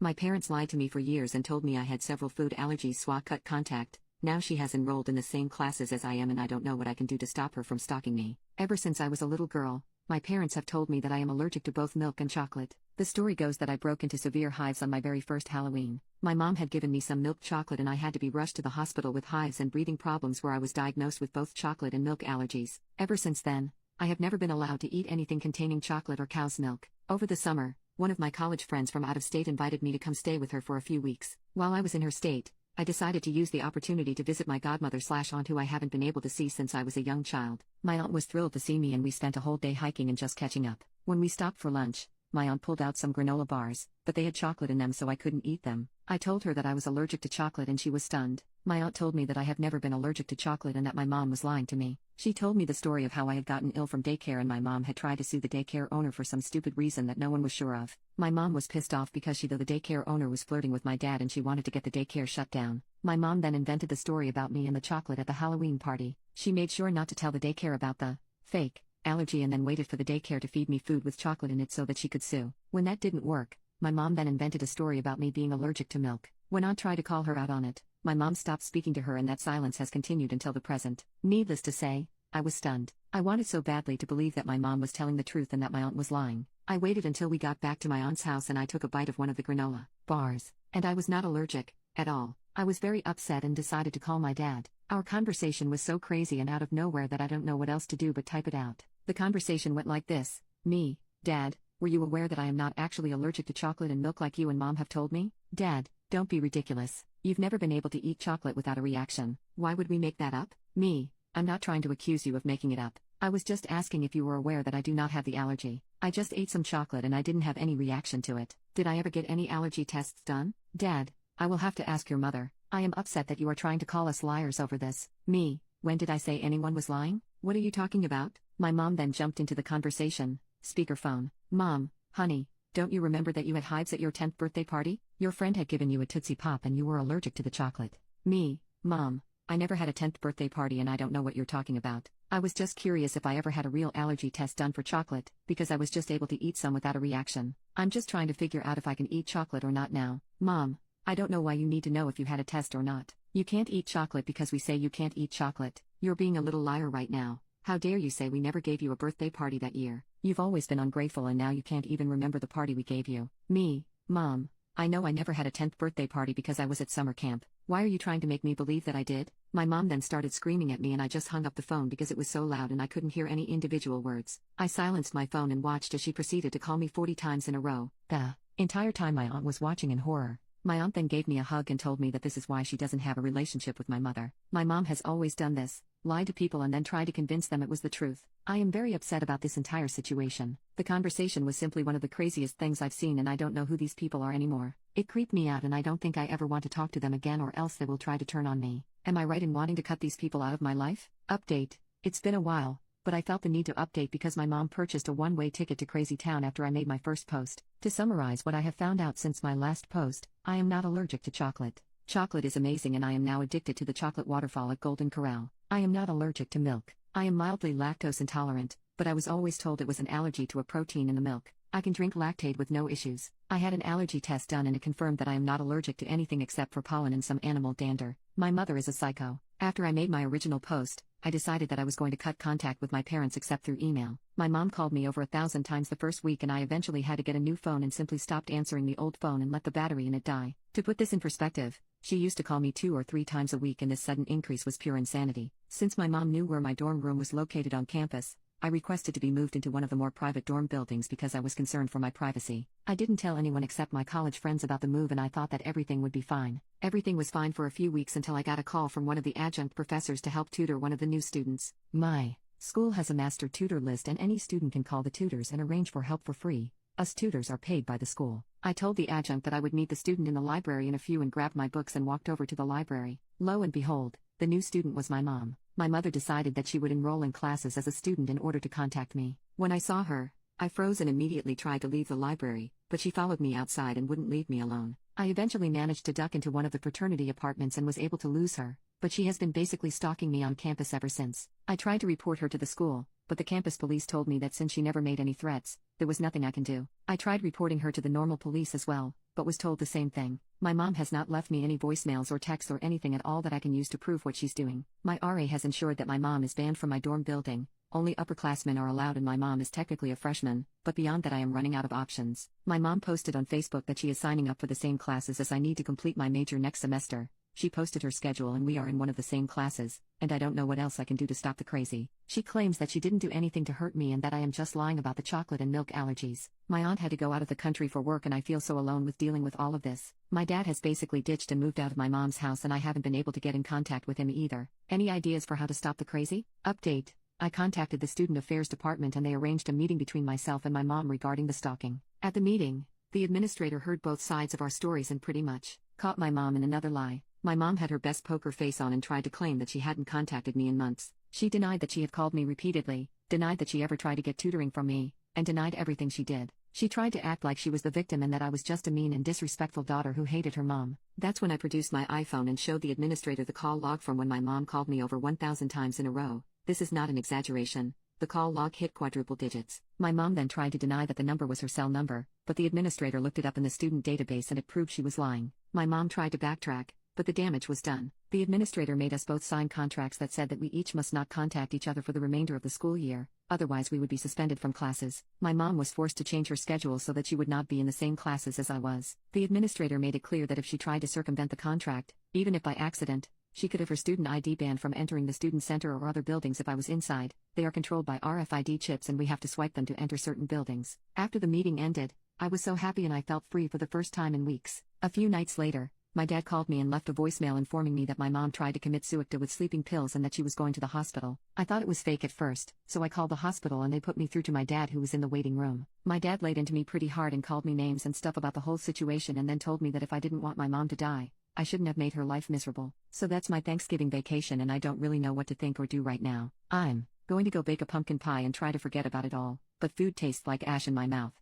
My parents lied to me for years and told me I had several food allergies. soI cut contact. Now she has enrolled in the same classes as I am and I don't know what I can do to stop her from stalking me. Ever since I was a little girl, my parents have told me that I am allergic to both milk and chocolate. The story goes that I broke into severe hives on my very first Halloween. My mom had given me some milk chocolate and I had to be rushed to the hospital with hives and breathing problems where I was diagnosed with both chocolate and milk allergies. Ever since then, I have never been allowed to eat anything containing chocolate or cow's milk. Over the summer, one of my college friends from out of state invited me to come stay with her for a few weeks. While I was in her state, I decided to use the opportunity to visit my godmother/aunt who I haven't been able to see since I was a young child. My aunt was thrilled to see me and we spent a whole day hiking and just catching up. When we stopped for lunch, my aunt pulled out some granola bars, but they had chocolate in them so I couldn't eat them. I told her that I was allergic to chocolate and she was stunned. My aunt told me that I have never been allergic to chocolate and that my mom was lying to me. She told me the story of how I had gotten ill from daycare and my mom had tried to sue the daycare owner for some stupid reason that no one was sure of. My mom was pissed off because the daycare owner was flirting with my dad and she wanted to get the daycare shut down. My mom then invented the story about me and the chocolate at the Halloween party. She made sure not to tell the daycare about the fake allergy and then waited for the daycare to feed me food with chocolate in it so that she could sue. When that didn't work, my mom then invented a story about me being allergic to milk. When aunt tried to call her out on it, my mom stopped speaking to her and that silence has continued until the present. Needless to say, I was stunned. I wanted so badly to believe that my mom was telling the truth and that my aunt was lying. I waited until we got back to my aunt's house and I took a bite of one of the granola bars, and I was not allergic at all. I was very upset and decided to call my dad. Our conversation was so crazy and out of nowhere that I don't know what else to do but type it out. The conversation went like this. Me, Dad, were you aware that I am not actually allergic to chocolate and milk like you and Mom have told me? Dad, don't be ridiculous. You've never been able to eat chocolate without a reaction. Why would we make that up? Me, I'm not trying to accuse you of making it up. I was just asking if you were aware that I do not have the allergy. I just ate some chocolate and I didn't have any reaction to it. Did I ever get any allergy tests done? Dad, I will have to ask your mother. I am upset that you are trying to call us liars over this. Me, when did I say anyone was lying? What are you talking about? My mom then jumped into the conversation. Speakerphone. Mom, honey, don't you remember that you had hives at your 10th birthday party? Your friend had given you a Tootsie Pop and you were allergic to the chocolate. Me, Mom, I never had a 10th birthday party and I don't know what you're talking about. I was just curious if I ever had a real allergy test done for chocolate, because I was just able to eat some without a reaction. I'm just trying to figure out if I can eat chocolate or not now. Mom, I don't know why you need to know if you had a test or not. You can't eat chocolate because we say you can't eat chocolate. You're being a little liar right now. How dare you say we never gave you a birthday party that year? You've always been ungrateful and now you can't even remember the party we gave you. Me, Mom, I know I never had a 10th birthday party because I was at summer camp. Why are you trying to make me believe that I did? My mom then started screaming at me and I just hung up the phone because it was so loud and I couldn't hear any individual words. I silenced my phone and watched as she proceeded to call me 40 times in a row. The entire time my aunt was watching in horror. My aunt then gave me a hug and told me that this is why she doesn't have a relationship with my mother. My mom has always done this, lied to people and then tried to convince them it was the truth. I am very upset about this entire situation. The conversation was simply one of the craziest things I've seen and I don't know who these people are anymore. It creeped me out and I don't think I ever want to talk to them again or else they will try to turn on me. Am I right in wanting to cut these people out of my life? Update. It's been a while, but I felt the need to update because my mom purchased a one-way ticket to Crazy Town after I made my first post. To summarize what I have found out since my last post, I am not allergic to chocolate. Chocolate is amazing and I am now addicted to the chocolate waterfall at Golden Corral. I am not allergic to milk. I am mildly lactose intolerant, but I was always told it was an allergy to a protein in the milk. I can drink Lactaid with no issues. I had an allergy test done and it confirmed that I am not allergic to anything except for pollen and some animal dander. My mother is a psycho. After I made my original post, I decided that I was going to cut contact with my parents except through email. My mom called me over 1,000 times the first week and I eventually had to get a new phone and simply stopped answering the old phone and let the battery in it die. To put this in perspective, she used to call me 2 or 3 times a week and this sudden increase was pure insanity. Since my mom knew where my dorm room was located on campus, I requested to be moved into one of the more private dorm buildings because I was concerned for my privacy. I didn't tell anyone except my college friends about the move and I thought that everything would be fine. Everything was fine for a few weeks until I got a call from one of the adjunct professors to help tutor one of the new students. My school has a master tutor list and any student can call the tutors and arrange for help for free. Us tutors are paid by the school. I told the adjunct that I would meet the student in the library in a few and grabbed my books and walked over to the library. Lo and behold, the new student was my mom. My mother decided that she would enroll in classes as a student in order to contact me. When I saw her, I froze and immediately tried to leave the library, but she followed me outside and wouldn't leave me alone. I eventually managed to duck into one of the fraternity apartments and was able to lose her, but she has been basically stalking me on campus ever since. I tried to report her to the school, but the campus police told me that since she never made any threats, there was nothing I can do. I tried reporting her to the normal police as well, but was told the same thing. My mom has not left me any voicemails or texts or anything at all that I can use to prove what she's doing. My RA has ensured that my mom is banned from my dorm building. Only upperclassmen are allowed and my mom is technically a freshman, but beyond that I am running out of options. My mom posted on Facebook that she is signing up for the same classes as I need to complete my major next semester. She posted her schedule and we are in one of the same classes, and I don't know what else I can do to stop the crazy. She claims that she didn't do anything to hurt me and that I am just lying about the chocolate and milk allergies. My aunt had to go out of the country for work and I feel so alone with dealing with all of this. My dad has basically ditched and moved out of my mom's house and I haven't been able to get in contact with him either. Any ideas for how to stop the crazy? Update. I contacted the Student Affairs Department and they arranged a meeting between myself and my mom regarding the stalking. At the meeting, the administrator heard both sides of our stories and pretty much caught my mom in another lie. My mom had her best poker face on and tried to claim that she hadn't contacted me in months. She denied that she had called me repeatedly, denied that she ever tried to get tutoring from me, and denied everything she did. She tried to act like she was the victim and that I was just a mean and disrespectful daughter who hated her mom. That's when I produced my iPhone and showed the administrator the call log from when my mom called me over 1,000 times in a row. This is not an exaggeration. The call log hit quadruple digits. My mom then tried to deny that the number was her cell number, but the administrator looked it up in the student database and it proved she was lying. My mom tried to backtrack, but the damage was done. The administrator made us both sign contracts that said that we each must not contact each other for the remainder of the school year, otherwise we would be suspended from classes. My mom was forced to change her schedule so that she would not be in the same classes as I was. The administrator made it clear that if she tried to circumvent the contract, even if by accident, she could have her student ID banned from entering the student center or other buildings if I was inside. They are controlled by RFID chips and we have to swipe them to enter certain buildings. After the meeting ended, I was so happy and I felt free for the first time in weeks. A few nights later, my dad called me and left a voicemail informing me that my mom tried to commit suicide with sleeping pills and that she was going to the hospital. I thought it was fake at first, so I called the hospital and they put me through to my dad who was in the waiting room. My dad laid into me pretty hard and called me names and stuff about the whole situation and then told me that if I didn't want my mom to die, I shouldn't have made her life miserable. So that's my Thanksgiving vacation and I don't really know what to think or do right now. I'm going to go bake a pumpkin pie and try to forget about it all, but food tastes like ash in my mouth.